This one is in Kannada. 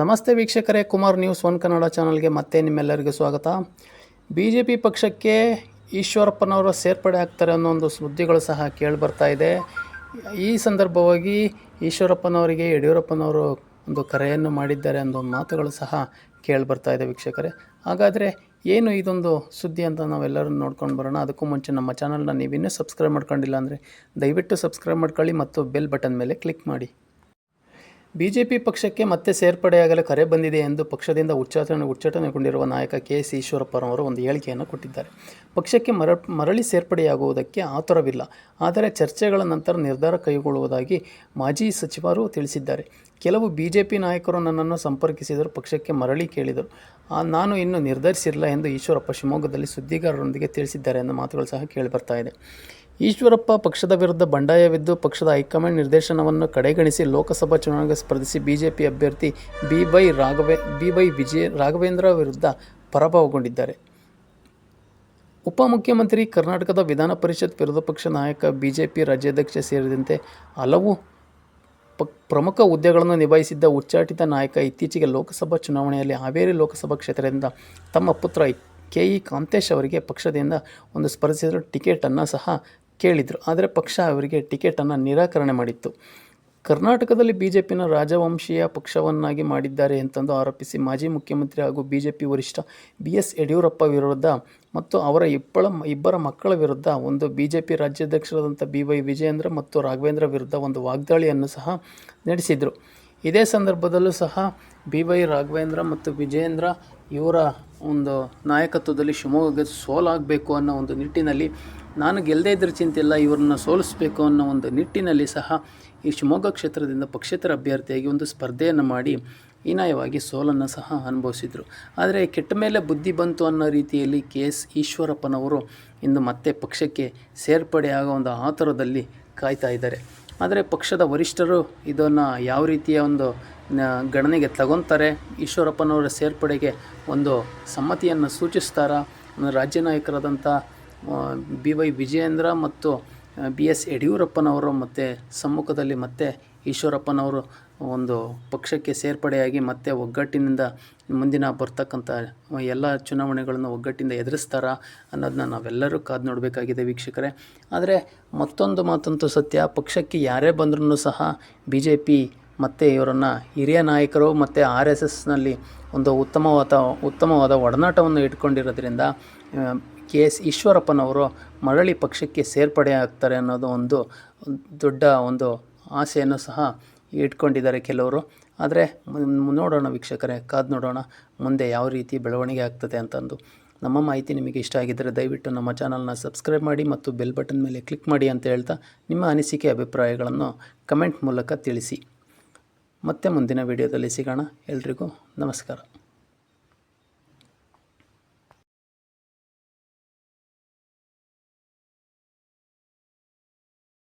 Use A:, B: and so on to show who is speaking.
A: ನಮಸ್ತೆ ವೀಕ್ಷಕರೇ, ಕುಮಾರ್ ನ್ಯೂಸ್ ಒನ್ ಕನ್ನಡ ಚಾನಲ್ಗೆ ಮತ್ತೆ ನಿಮ್ಮೆಲ್ಲರಿಗೂ ಸ್ವಾಗತ. BJP ಪಕ್ಷಕ್ಕೆ ಈಶ್ವರಪ್ಪನವರು ಸೇರ್ಪಡೆ ಆಗ್ತಾರೆ ಅನ್ನೋ ಒಂದು ಸುದ್ದಿಗಳು ಸಹ ಕೇಳಿಬರ್ತಾ ಇದೆ. ಈ ಸಂದರ್ಭವಾಗಿ ಈಶ್ವರಪ್ಪನವರಿಗೆ ಯಡಿಯೂರಪ್ಪನವರು ಒಂದು ಕರೆಯನ್ನು ಮಾಡಿದ್ದಾರೆ ಅನ್ನೋ ಮಾತುಗಳು ಸಹ ಕೇಳಿಬರ್ತಾ ಇದೆ ವೀಕ್ಷಕರೇ. ಹಾಗಾದರೆ ಏನು ಇದೊಂದು ಸುದ್ದಿ ಅಂತ ನಾವೆಲ್ಲರೂ ನೋಡ್ಕೊಂಡು ಬರೋಣ. ಅದಕ್ಕೂ ಮುಂಚೆ ನಮ್ಮ ಚಾನಲ್ನ ನೀವಿನ್ನೂ ಸಬ್ಸ್ಕ್ರೈಬ್ ಮಾಡ್ಕೊಂಡಿಲ್ಲ ಅಂದರೆ ದಯವಿಟ್ಟು ಸಬ್ಸ್ಕ್ರೈಬ್ ಮಾಡ್ಕೊಳ್ಳಿ ಮತ್ತು ಬೆಲ್ ಬಟನ್ ಮೇಲೆ ಕ್ಲಿಕ್ ಮಾಡಿ. BJP ಪಕ್ಷಕ್ಕೆ ಮತ್ತೆ ಸೇರ್ಪಡೆಯಾಗಲು ಕರೆ ಬಂದಿದೆ ಎಂದು ಪಕ್ಷದಿಂದ ಉಚ್ಚಾಟನೆಗೊಂಡಿರುವ ನಾಯಕ KS ಈಶ್ವರಪ್ಪನವರು ಒಂದು ಹೇಳಿಕೆಯನ್ನು ಕೊಟ್ಟಿದ್ದಾರೆ. ಪಕ್ಷಕ್ಕೆ ಮರಳಿ ಸೇರ್ಪಡೆಯಾಗುವುದಕ್ಕೆ ಆತುರವಿಲ್ಲ, ಆದರೆ ಚರ್ಚೆಗಳ ನಂತರ ನಿರ್ಧಾರ ಕೈಗೊಳ್ಳುವುದಾಗಿ ಮಾಜಿ ಸಚಿವರು ತಿಳಿಸಿದ್ದಾರೆ. ಕೆಲವು BJP ನಾಯಕರು ನನ್ನನ್ನು ಸಂಪರ್ಕಿಸಿದರು, ಪಕ್ಷಕ್ಕೆ ಮರಳಿ ಕೇಳಿದರು. ನಾನು ಇನ್ನೂ ನಿರ್ಧರಿಸಿಲ್ಲ ಎಂದು ಈಶ್ವರಪ್ಪ ಶಿವಮೊಗ್ಗದಲ್ಲಿ ಸುದ್ದಿಗಾರರೊಂದಿಗೆ ತಿಳಿಸಿದ್ದಾರೆ ಎನ್ನುವ ಮಾತುಗಳು ಸಹ ಕೇಳಿಬರ್ತಾ ಇದೆ. ಈಶ್ವರಪ್ಪ ಪಕ್ಷದ ವಿರುದ್ಧ ಬಂಡಾಯವಿದ್ದು ಪಕ್ಷದ ಹೈಕಮಾಂಡ್ ನಿರ್ದೇಶನವನ್ನು ಕಡೆಗಣಿಸಿ ಲೋಕಸಭಾ ಚುನಾವಣೆಗೆ ಸ್ಪರ್ಧಿಸಿ BJP ಅಭ್ಯರ್ಥಿ BY ರಾಘವೇಂದ್ರ ವಿರುದ್ಧ ಪರಾಭವಗೊಂಡಿದ್ದಾರೆ. ಉಪಮುಖ್ಯಮಂತ್ರಿ, ಕರ್ನಾಟಕದ ವಿಧಾನ ಪರಿಷತ್ ವಿರೋಧ ಪಕ್ಷ ನಾಯಕ, BJP ರಾಜ್ಯಾಧ್ಯಕ್ಷ ಸೇರಿದಂತೆ ಹಲವು ಪ್ರಮುಖ ಹುದ್ದೆಗಳನ್ನು ನಿಭಾಯಿಸಿದ್ದ ಉಚ್ಚಾಟಿತ ನಾಯಕ ಇತ್ತೀಚೆಗೆ ಲೋಕಸಭಾ ಚುನಾವಣೆಯಲ್ಲಿ ಹಾವೇರಿ ಲೋಕಸಭಾ ಕ್ಷೇತ್ರದಿಂದ ತಮ್ಮ ಪುತ್ರ KE ಕಾಂತೇಶ್ ಅವರಿಗೆ ಪಕ್ಷದಿಂದ ಒಂದು ಸ್ಪರ್ಧಿಸಿದ ಟಿಕೆಟನ್ನು ಸಹ ಕೇಳಿದರು. ಆದರೆ ಪಕ್ಷ ಅವರಿಗೆ ಟಿಕೆಟನ್ನು ನಿರಾಕರಣೆ ಮಾಡಿತ್ತು. ಕರ್ನಾಟಕದಲ್ಲಿ BJPನ ರಾಜವಂಶೀಯ ಪಕ್ಷವನ್ನಾಗಿ ಮಾಡಿದ್ದಾರೆ ಎಂತಂದು ಆರೋಪಿಸಿ ಮಾಜಿ ಮುಖ್ಯಮಂತ್ರಿ ಹಾಗೂ BJP ವರಿಷ್ಠ BS ಯಡಿಯೂರಪ್ಪ ವಿರುದ್ಧ ಮತ್ತು ಅವರ ಇಬ್ಬರ ಮಕ್ಕಳ ವಿರುದ್ಧ ಒಂದು BJP ರಾಜ್ಯಾಧ್ಯಕ್ಷರಾದಂಥ BY ವಿಜಯೇಂದ್ರ ಮತ್ತು ರಾಘವೇಂದ್ರ ವಿರುದ್ಧ ಒಂದು ವಾಗ್ದಾಳಿಯನ್ನು ಸಹ ನಡೆಸಿದರು. ಇದೇ ಸಂದರ್ಭದಲ್ಲೂ ಸಹ BY ರಾಘವೇಂದ್ರ ಮತ್ತು ವಿಜಯೇಂದ್ರ ಇವರ ಒಂದು ನಾಯಕತ್ವದಲ್ಲಿ ಶಿವಮೊಗ್ಗಕ್ಕೆ ಸೋಲಾಗಬೇಕು ಅನ್ನೋ ಒಂದು ನಿಟ್ಟಿನಲ್ಲಿ, ನಾನು ಗೆಲ್ಲದೇ ಇದ್ದರೆ ಚಿಂತಿಲ್ಲ, ಇವ್ರನ್ನ ಸೋಲಿಸಬೇಕು ಅನ್ನೋ ಒಂದು ನಿಟ್ಟಿನಲ್ಲಿ ಸಹ ಈ ಶಿವಮೊಗ್ಗ ಕ್ಷೇತ್ರದಿಂದ ಪಕ್ಷೇತರ ಅಭ್ಯರ್ಥಿಯಾಗಿ ಒಂದು ಸ್ಪರ್ಧೆಯನ್ನು ಮಾಡಿ ಹೀನಾಯವಾಗಿ ಸೋಲನ್ನು ಸಹ ಅನುಭವಿಸಿದರು. ಆದರೆ ಕೆಟ್ಟ ಮೇಲೆ ಬುದ್ಧಿ ಬಂತು ಅನ್ನೋ ರೀತಿಯಲ್ಲಿ KS ಈಶ್ವರಪ್ಪನವರು ಇಂದು ಮತ್ತೆ ಪಕ್ಷಕ್ಕೆ ಸೇರ್ಪಡೆಯಾಗೋ ಒಂದು ಆತುರದಲ್ಲಿ ಕಾಯ್ತಾ ಇದ್ದಾರೆ. ಆದರೆ ಪಕ್ಷದ ವರಿಷ್ಠರು ಇದನ್ನು ಯಾವ ರೀತಿಯ ಒಂದು ಗಣನೆಗೆ ತಗೊತಾರೆ, ಈಶ್ವರಪ್ಪನವರ ಸೇರ್ಪಡೆಗೆ ಒಂದು ಸಮ್ಮತಿಯನ್ನು ಸೂಚಿಸ್ತಾರಾ, ರಾಜ್ಯ ನಾಯಕರಾದಂಥ BY ವಿಜಯೇಂದ್ರ ಮತ್ತು BS ಯಡಿಯೂರಪ್ಪನವರು ಮತ್ತು ಸಮ್ಮುಖದಲ್ಲಿ ಮತ್ತೆ ಈಶ್ವರಪ್ಪನವರು ಒಂದು ಪಕ್ಷಕ್ಕೆ ಸೇರ್ಪಡೆಯಾಗಿ ಮತ್ತೆ ಒಗ್ಗಟ್ಟಿನಿಂದ ಮುಂದಿನ ಬರ್ತಕ್ಕಂಥ ಎಲ್ಲ ಚುನಾವಣೆಗಳನ್ನು ಒಗ್ಗಟ್ಟಿಂದ ಎದುರಿಸ್ತಾರಾ ಅನ್ನೋದನ್ನ ನಾವೆಲ್ಲರೂ ಕಾದು ನೋಡಬೇಕಾಗಿದೆ ವೀಕ್ಷಕರೇ. ಆದರೆ ಮತ್ತೊಂದು ಮಾತಂತೂ ಸತ್ಯ, ಪಕ್ಷಕ್ಕೆ ಯಾರೇ ಬಂದ್ರೂ ಸಹ BJP ಮತ್ತು ಇವರನ್ನು ಹಿರಿಯ ನಾಯಕರು ಮತ್ತು RSSನಲ್ಲಿ ಒಂದು ಉತ್ತಮವಾದ ಒಡನಾಟವನ್ನು ಇಟ್ಕೊಂಡಿರೋದ್ರಿಂದ KS ಈಶ್ವರಪ್ಪನವರು ಮರಳಿ ಪಕ್ಷಕ್ಕೆ ಸೇರ್ಪಡೆ ಆಗ್ತಾರೆ ಅನ್ನೋದು ಒಂದು ದೊಡ್ಡ ಒಂದು ಆಸೆಯನ್ನು ಸಹ ಇಟ್ಕೊಂಡಿದ್ದಾರೆ ಕೆಲವರು. ಆದರೆ ನೋಡೋಣ ವೀಕ್ಷಕರೇ, ಕಾದು ನೋಡೋಣ ಮುಂದೆ ಯಾವ ರೀತಿ ಬೆಳವಣಿಗೆ ಆಗ್ತದೆ ಅಂತಂದು. ನಮ್ಮ ಮಾಹಿತಿ ನಿಮಗೆ ಇಷ್ಟ ಆಗಿದ್ದರೆ ದಯವಿಟ್ಟು ನಮ್ಮ ಚಾನಲ್ನ ಸಬ್ಸ್ಕ್ರೈಬ್ ಮಾಡಿ ಮತ್ತು ಬೆಲ್ ಬಟನ್ ಮೇಲೆ ಕ್ಲಿಕ್ ಮಾಡಿ ಅಂತ ಹೇಳ್ತಾ ನಿಮ್ಮ ಅನಿಸಿಕೆ ಅಭಿಪ್ರಾಯಗಳನ್ನು ಕಮೆಂಟ್ ಮೂಲಕ ತಿಳಿಸಿ. ಮತ್ತೆ ಮುಂದಿನ ವಿಡಿಯೋದಲ್ಲಿ ಸಿಗೋಣ. ಎಲ್ರಿಗೂ ನಮಸ್ಕಾರ.